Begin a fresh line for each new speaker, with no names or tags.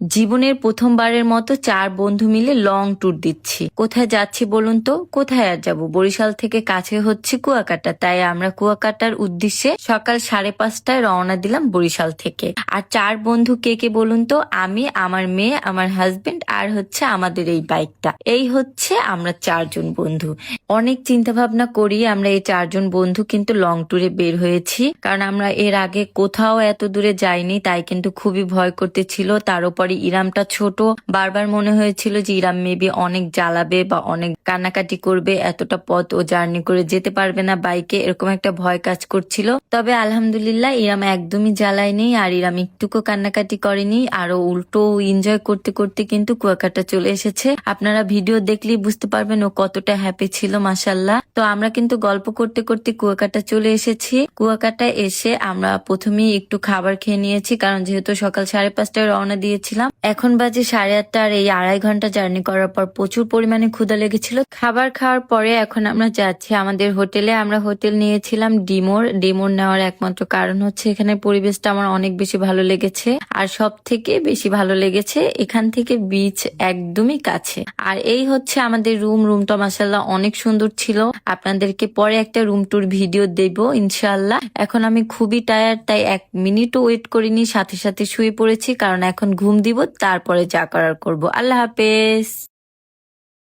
জীবনের প্রথমবারের মতো 4 বন্ধু মিলে লং ট্যুর দিচ্ছি। কোথায় যাচ্ছি বলুন তো? কোথায় আর যাব? বরিশাল থেকে কাছে হচ্ছে কুয়াকাটা, তাই আমরা কুয়াকাটার উদ্দেশ্যে সকাল 5:30টায় রওনা দিলাম বরিশাল থেকে। আর 4 বন্ধু কে কে বলুন তো? আমি, আমার মেয়ে, আমার হাজবেন্ড আর হচ্ছে আমাদের এই বাইকটা। এই হচ্ছে আমরা 4 জন বন্ধু। অনেক চিন্তা ভাবনা করি আমরা এই 4 জন বন্ধু কিন্তু লং ট্যুরে বের হয়েছি, কারণ আমরা এর আগে কোথাও এত দূরে যাইনি, তাই কিন্তু খুবই ভয় করতেছিল। তার উপরে ইরামটা ছোট, বারবার মনে হয়েছিল যে ইরাম মেবি অনেক জ্বালাবে বা অনেক কান্নাকাটি করবে, এতটা পথ ও জার্নি করে যেতে পারবে না বাইকে, এরকম একটা ভয় কাজ করছিল। তবে আলহামদুলিল্লাহ ইরাম একদমই জ্বালায়নি আর ইরাম একটুকু কান্নাকাটি করেনি, আরো উল্টো এনজয় করতে করতে কিন্তু কুয়াকাটা চলে এসেছে। আপনারা ভিডিও দেখলেই বুঝতে পারবেন ও কতটা হ্যাপি ছিল, মাশাল্লাহ। তো আমরা কিন্তু গল্প করতে করতে কুয়াকাটা চলে এসেছি। কুয়াকাটায় এসে আমরা প্রথমেই একটু খাবার খেয়ে নিয়েছি, কারণ যেহেতু সকাল 5:30টায় রওনা দিয়েছিলাম, এখন বাজে 8:30। আর এই 2.5 ঘন্টা জার্নি করার পর প্রচুর পরিমাণে ক্ষুধা লেগেছিল। খাবার খাওয়ার পরে এখন আমরা যাচ্ছি আমাদের হোটেলে। আমরা হোটেল নিয়েছিলাম ডিমোর। ডিমোর নেওয়ার একমাত্র কারণ হচ্ছে এখানে পরিবেশটা আমার অনেক বেশি ভালো লেগেছে, আর সব থেকে বেশি ভালো লেগেছে এখান থেকে বিচ একদমই কাছে। আর এই হচ্ছে আমাদের রুমটা মাশাআল্লাহ অনেক সুন্দর ছিল। আপনাদেরকে পরে একটা রুম ট্যুর ভিডিও দেব ইনশাআল্লাহ। এখন আমি খুবই টায়ার্ড, তাই 1 মিনিটও ওয়েট করিনি, সাথে সাথে শুয়ে পড়েছি, কারণ এখন ঘুম দিব, তারপরে যা করার করব। আল্লাহ হাফেজ।